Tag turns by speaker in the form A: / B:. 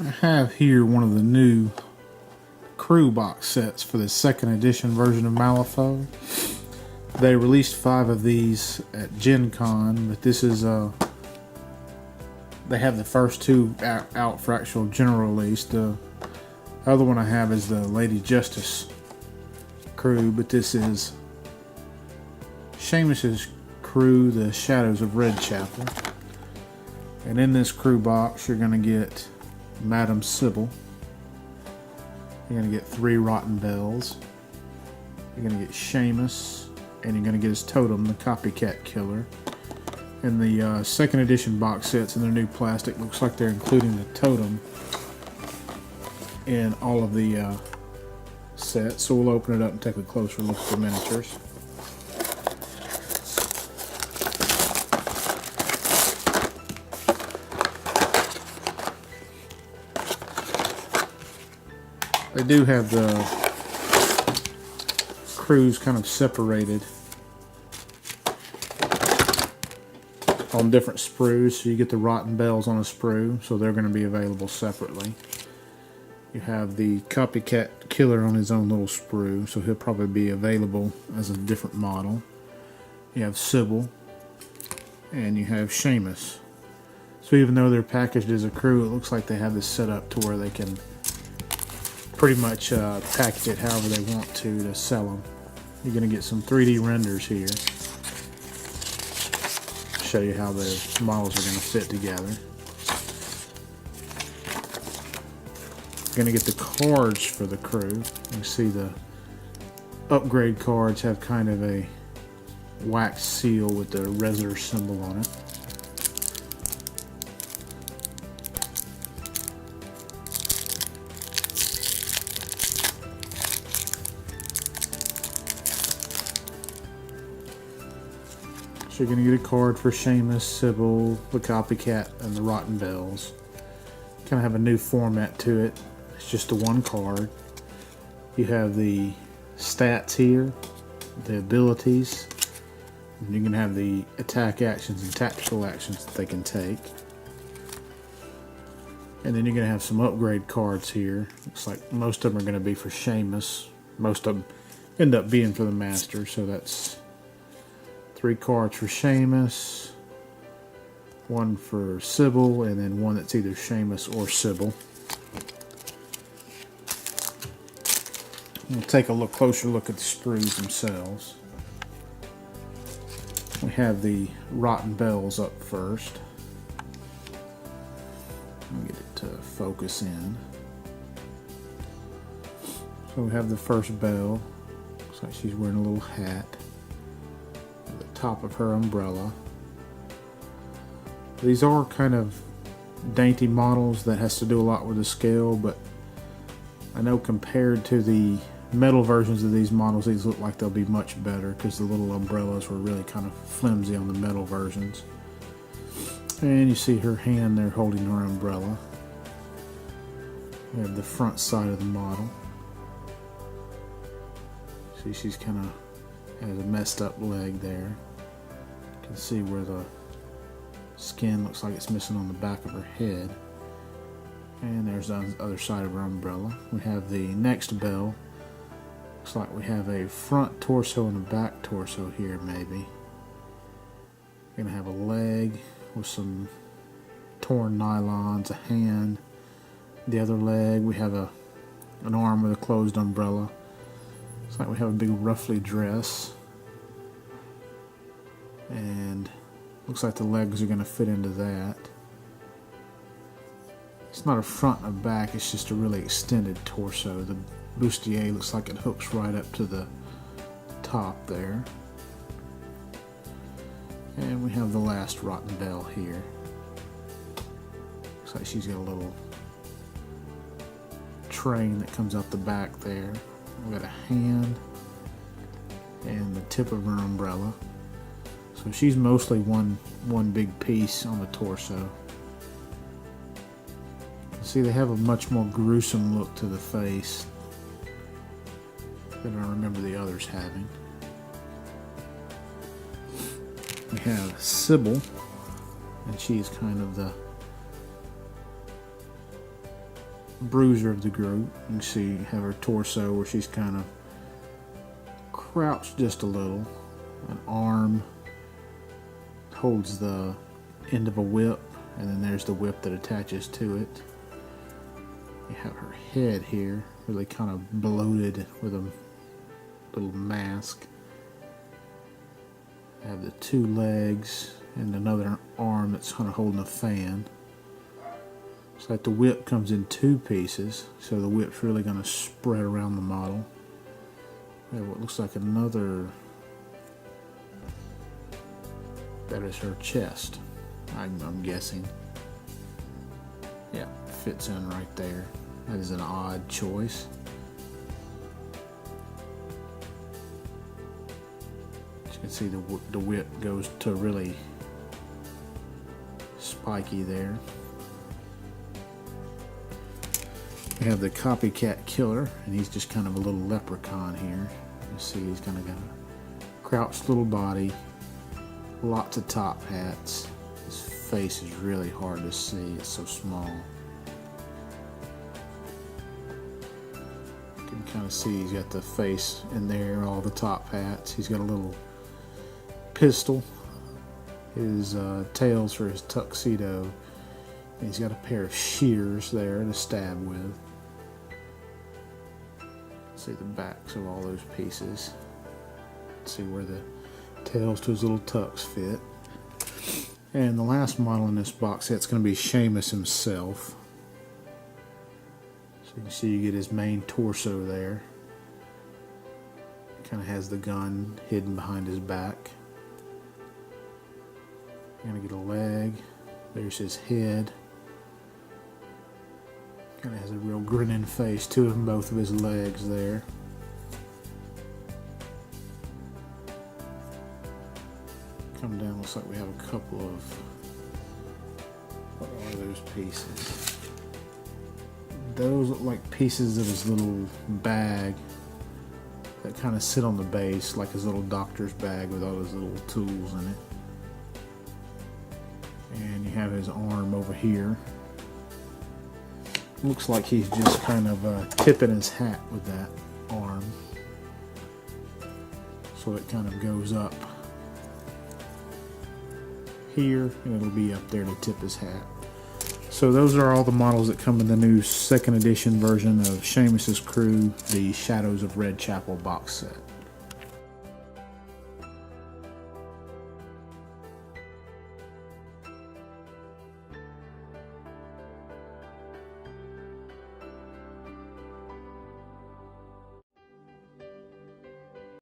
A: I have here one of the new crew box sets for the second edition version of Malifaux. They released 5 of these at Gen Con, but this is they have the first 2 out for actual general release. The other one I have is the Lady Justice crew, but this is Seamus's crew, the Shadows of Red Chapter. And in this crew box, you're going to get Madam Sybil. You're going to get 3 Rotten Bells. You're going to get Seamus. And you're going to get his totem, the Copycat Killer. And the second edition box sets in their new plastic, looks like they're including the totem in all of the sets. So we'll open it up and take a closer look at the miniatures. They do have the crews kind of separated on different sprues, so you get the Rotten Bells on a sprue, so they're going to be available separately. You have the Copycat Killer on his own little sprue, so he'll probably be available as a different model. You have Sybil, and you have Seamus. So even though they're packaged as a crew, it looks like they have this set up to where they can pretty much package it however they want to sell them. You're going to get some 3D renders here. Show you how the models are going to fit together. You're going to get the cards for the crew. You can see the upgrade cards have kind of a wax seal with the Resor symbol on it. So you're going to get a card for Seamus, Sybil, the Copycat, and the Rotten Bells. Kind of have a new format to it. It's just the one card. You have the stats here, the abilities. And you can have the attack actions and tactical actions that they can take. And then you're going to have some upgrade cards here. Looks like most of them are going to be for Seamus. Most of them end up being for the Master, so that's 3 cards for Seamus, 1 for Sybil, and then 1 that's either Seamus or Sybil. We'll take a closer look at the sprues themselves. We have the Rotten Bells up first. Let me get it to focus in. So we have the first bell. Looks like she's wearing a little hat. Top of her umbrella. These are kind of dainty models that has to do a lot with the scale, but I know compared to the metal versions of these models, these look like they'll be much better because the little umbrellas were really kind of flimsy on the metal versions. And you see her hand there holding her umbrella. We have the front side of the model. See, she's kind of has a messed up leg there. You can see where the skin looks like it's missing on the back of her head. And there's the other side of her umbrella. We have the next bell. Looks like we have a front torso and a back torso here maybe. We're going to have a leg with some torn nylons, a hand. The other leg, we have an arm with a closed umbrella. Looks like we have a big ruffly dress. And looks like the legs are going to fit into that. It's not a front and a back, it's just a really extended torso. The bustier looks like it hooks right up to the top there. And we have the last Rotten Bell here. Looks like she's got a little train that comes out the back there. We've got a hand and the tip of her umbrella. So she's mostly one big piece on the torso. See, they have a much more gruesome look to the face than I remember the others having. We have Sybil, and she is kind of the bruiser of the group. You can see have her torso where she's kind of crouched just a little. An arm holds the end of a whip, and then there's the whip that attaches to it. You have her head here, really kind of bloated with a little mask. You have the two legs and another arm that's kind of holding a fan. It's like the whip comes in two pieces, so the whip's really going to spread around the model. We have what looks like another. That is her chest, I'm guessing. Yeah, fits in right there. That is an odd choice. As you can see, the whip goes to really spiky there. We have the copycat killer, and he's just kind of a little leprechaun here. You see he's kind of got a crouched little body, lots of top hats. His face is really hard to see, it's so small. You can kind of see he's got the face in there, all the top hats. He's got a little pistol. His tails for his tuxedo. And he's got a pair of shears there to stab with. See the backs of all those pieces. See where the tails to his little tux fit. And the last model in this box set's going to be Seamus himself. So you can see you get his main torso there. Kind of has the gun hidden behind his back. You're going to get a leg. There's his head. Kind of has a real grinning face, two of them, both of his legs there. Come down, looks like we have a couple of, what are those pieces? Those look like pieces of his little bag that kind of sit on the base, like his little doctor's bag with all his little tools in it. And you have his arm over here. Looks like he's just kind of tipping his hat with that arm. So it kind of goes up here, and it'll be up there to tip his hat. So those are all the models that come in the new 2nd edition version of Seamus's Crew, the Shadows of Red Chapel box set.